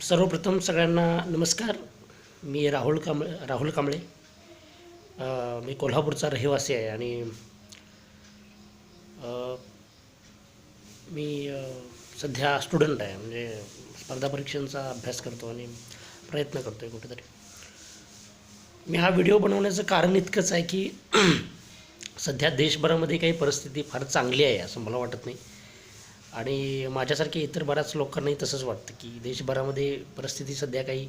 सर्वप्रथम सगळ्यांना नमस्कार. मी राहुल कांबळे. मी कोल्हापूरचा रहिवासी आहे आणि अ, मी सध्या स्टुडंट आहे. म्हणजे स्पर्धा परीक्षांचा अभ्यास करतो आणि प्रयत्न करतो आहे कुठेतरी. मी हा व्हिडिओ बनवण्याचं कारण इतकंच आहे की सध्या देशभरामध्ये काही परिस्थिती फार चांगली आहे असं मला वाटत नाही. आणि माझ्यासारख्या इतर बऱ्याच लोकांनाही तसंच वाटतं की देशभरामध्ये परिस्थिती सध्या काही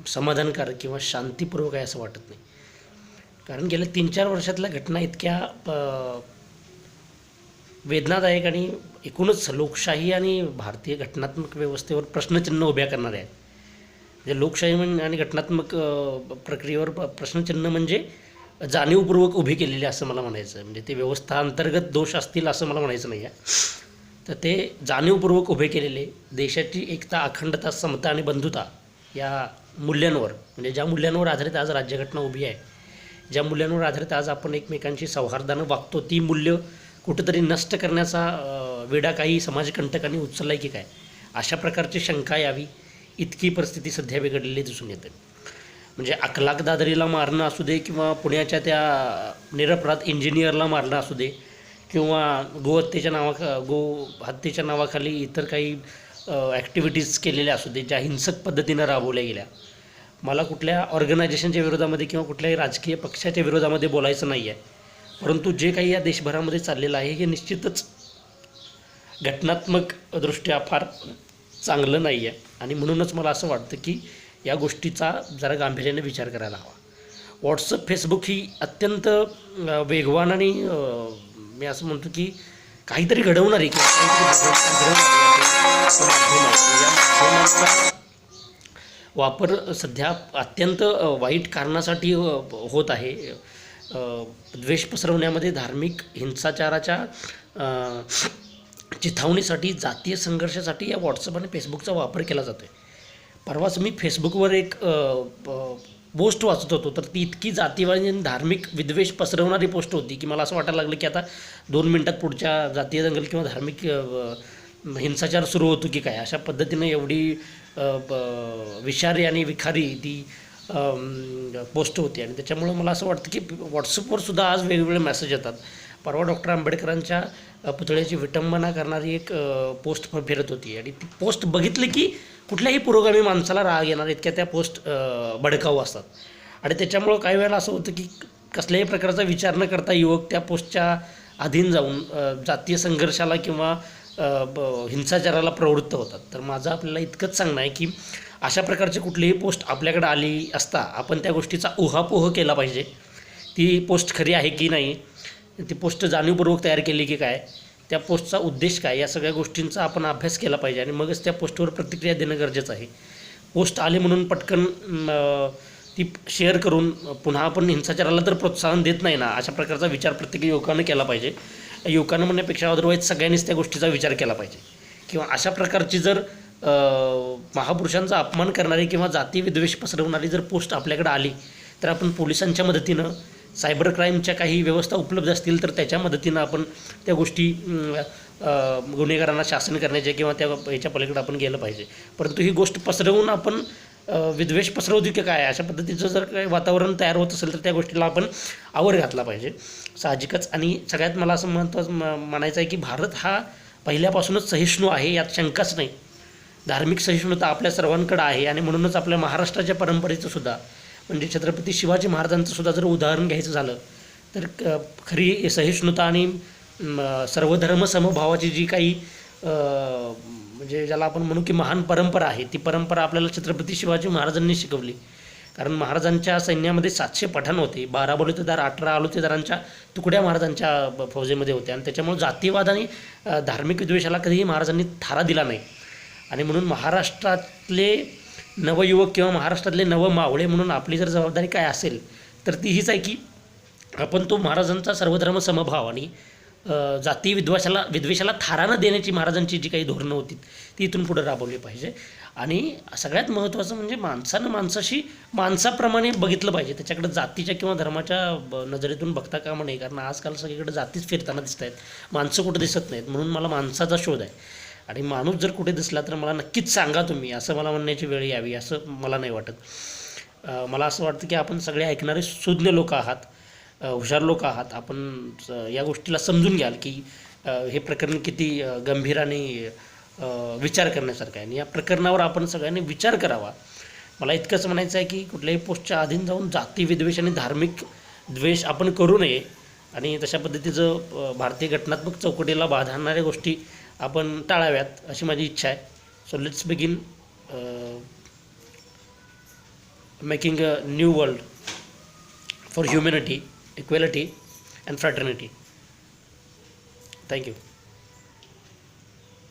समाधानकारक किंवा शांतीपूर्वक आहे असं वाटत नाही. कारण गेल्या 3-4 वर्षातल्या घटना इतक्या वेदनादायक आणि एकूणच लोकशाही आणि भारतीय घटनात्मक व्यवस्थेवर प्रश्नचिन्ह उभ्या करणाऱ्या आहेत. म्हणजे लोकशाही आणि घटनात्मक प्रक्रियेवर प्रश्नचिन्ह म्हणजे जाणीवपूर्वक उभी केलेली असं मला म्हणायचं आहे. म्हणजे ते व्यवस्था अंतर्गत दोष असतील असं मला म्हणायचं नाही आहे. तर ते जाणीवपूर्वक उभे केलेले देशाची एकता, अखंडता, समता आणि बंधुता या मूल्यांवर, म्हणजे ज्या मूल्यांवर आधारित आज राज्यघटना उभी आहे, ज्या मूल्यांवर आधारित आज आपण एकमेकांशी सौहार्दानं वागतो, ती मूल्य कुठंतरी नष्ट करण्याचा वेढा काही समाजकंटकांनी उचलला की काय, अशा प्रकारची शंका यावी इतकी परिस्थिती सध्या बिघडलेली दिसून येते. म्हणजे अखलाक दादरीला मारणं असू दे किंवा पुण्याच्या त्या निरपराध इंजिनियरला मारणं असू दे किंवा गोहत्येच्या नावाखाली इतर काही ॲक्टिव्हिटीज केलेल्या असू दे, ज्या हिंसक पद्धतीनं राबवल्या गेल्या. मला कुठल्या ऑर्गनायझेशनच्या विरोधामध्ये किंवा कुठल्याही राजकीय पक्षाच्या विरोधामध्ये बोलायचं नाही आहे, परंतु जे काही या देशभरामध्ये चाललेलं आहे हे निश्चितच घटनात्मक दृष्ट्या फार चांगलं नाही आहे. आणि म्हणूनच मला असं वाटतं की या गोष्टीचा जरा गांभीर्याने विचार करायला हवा. व्हॉट्सअप, फेसबुक ही अत्यंत वेगवान आणि मी असं म्हणतो की काहीतरी घडवणारी किंवा या माध्यमांचा वापर सध्या अत्यंत वाईट कारणासाठी होत आहे. द्वेष पसरवण्यामध्ये, धार्मिक हिंसाचाराच्या चिथावणीसाठी, जातीय संघर्षासाठी या व्हॉट्सअप आणि फेसबुकचा वापर केला जातो आहे. परवाच मी फेसबुकवर एक पोस्ट वाचत होतो, तर ती इतकी जातीवादी आणि धार्मिक विद्वेष पसरवणारी पोस्ट होती की मला असं वाटायला लागलं की आता 2 मिनटात पुढच्या जातीय दंगल किंवा धार्मिक हिंसाचार सुरू होतो की काय, अशा पद्धतीनं एवढी विषारी आणि विखारी ती पोस्ट होती. आणि त्याच्यामुळं मला असं वाटतं की व्हॉट्सअपवर सुद्धा आज वेगवेगळे मेसेज येतात. परवा डॉक्टर आंबेडकरांच्या पुतळ्याची विटंबना करणारी एक पोस्ट फिरत होती आणि ती पोस्ट बघितली की कुठल्याही पुरोगामी माणसाला राग येणार इतक्या त्या पोस्ट भडकाऊ असतात. आणि त्याच्यामुळं काही वेळेला असं होतं की कसल्याही प्रकारचा विचार न करता युवक त्या पोस्टच्या अधीन जाऊन जातीय संघर्षाला किंवा हिंसाचाराला प्रवृत्त होतात. तर माझं आपल्याला इतकंच सांगणं आहे की अशा प्रकारची कुठलीही पोस्ट आपल्याकडे आली असता आपण त्या गोष्टीचा उहापोह केला पाहिजे. ती पोस्ट खरी आहे की नाही, ती पोस्ट जाणीवपूर्वक तयार केली की काय, त्या पोस्टचा उद्देश काय, या सगळ्या गोष्टींचा आपण अभ्यास केला पाहिजे आणि मगच त्या पोस्टवर प्रतिक्रिया देणं गरजेचं आहे. पोस्ट आली म्हणून पटकन ती शेअर करून पुन्हा आपण हिंसाचाराला तर प्रोत्साहन देत नाही ना, अशा प्रकारचा विचार प्रत्येक युवकानं केला पाहिजे. युवकानं म्हणण्यापेक्षा अदरवाईज सगळ्यांनीच त्या गोष्टीचा विचार केला पाहिजे. किंवा अशा प्रकारची जर महापुरुषांचा अपमान करणारी किंवा जाती विद्वेष पसरवणारी जर पोस्ट आपल्याकडे आली तर आपण पोलिसांच्या मदतीनं, सायबर क्राईमच्या काही व्यवस्था उपलब्ध असतील तर त्याच्या मदतीनं आपण त्या गोष्टी गुन्हेगारांना शासन करण्याच्या किंवा त्या याच्या पलीकडे आपण गेलं पाहिजे. परंतु ही गोष्ट पसरवून आपण विद्वेष पसरवू की काय, अशा पद्धतीचं जर काही वातावरण तयार होत असेल तर त्या गोष्टीला आपण आवर घातला पाहिजे साहजिकच. आणि सगळ्यात मला असं म्हणायचं आहे की भारत हा पहिल्यापासूनच सहिष्णू आहे, यात शंकाच नाही. धार्मिक सहिष्णुता आपल्या सर्वांकडे आहे आणि म्हणूनच आपल्या महाराष्ट्राच्या परंपरेचं सुद्धा, म्हणजे छत्रपती शिवाजी महाराजांचं सुद्धा जर उदाहरण घ्यायचं झालं तर खरी सहिष्णुता आणि सर्वधर्म समभावाची जी काही म्हणजे ज्याला आपण म्हणू की महान परंपरा आहे, ती परंपरा आपल्याला छत्रपती शिवाजी महाराजांनी शिकवली. कारण महाराजांच्या सैन्यामध्ये 700 पठाण होते, 12 बलुतेदार, 18 आलुतेदारांच्या तुकड्या महाराजांच्या फौजेमध्ये होत्या. आणि त्याच्यामुळे जातीवाद आणि धार्मिक विद्वेषाला कधीही महाराजांनी थारा दिला नाही. आणि म्हणून महाराष्ट्रातले नवयुवक किंवा महाराष्ट्रातले नवमावळे म्हणून आपली जर जबाबदारी काय असेल तर ती हीच आहे की आपण तो महाराजांचा सर्वधर्म समभाव आणि जाती विद्वेषाला थारा न देण्याची महाराजांची जी काही धोरणं होती ती इथून पुढे राबवली पाहिजे. आणि सगळ्यात महत्त्वाचं म्हणजे माणसानं माणसाशी माणसाप्रमाणे बघितलं पाहिजे, त्याच्याकडे जातीच्या किंवा धर्माच्या नजरेतून बघता कामा नये. कारण आजकाल सगळीकडे जातीच फिरताना दिसत आहेत, माणसं कुठं दिसत नाहीत. म्हणून मला माणसाचा शोध आहे. आणि माणूस जर कुठे दिसला तर मला नक्कीच सांगा तुम्ही, असं मला म्हणण्याची वेळ यावी असं मला नाही वाटत. मला असं वाटतं की आपण सगळे ऐकणारे सुज्ञ लोक आहात, हुशार लोक आहात. आपण या गोष्टीला समजून घ्याल की हे प्रकरण किती गंभीर आणि विचार करण्यासारखं आहे आणि या प्रकरणावर आपण सगळ्यांनी विचार करावा. मला इतकंच म्हणायचं आहे की कुठल्याही पोस्टच्या अधीन जाऊन जाती विद्वेष आणि धार्मिक द्वेष आपण करू नये आणि तशा पद्धतीचं भारतीय घटनात्मक चौकटीला बाधणाऱ्या गोष्टी आपण टाळाव्यात अशी माझी इच्छा आहे. So let's begin making a new world for humanity, equality and fraternity. Thank you.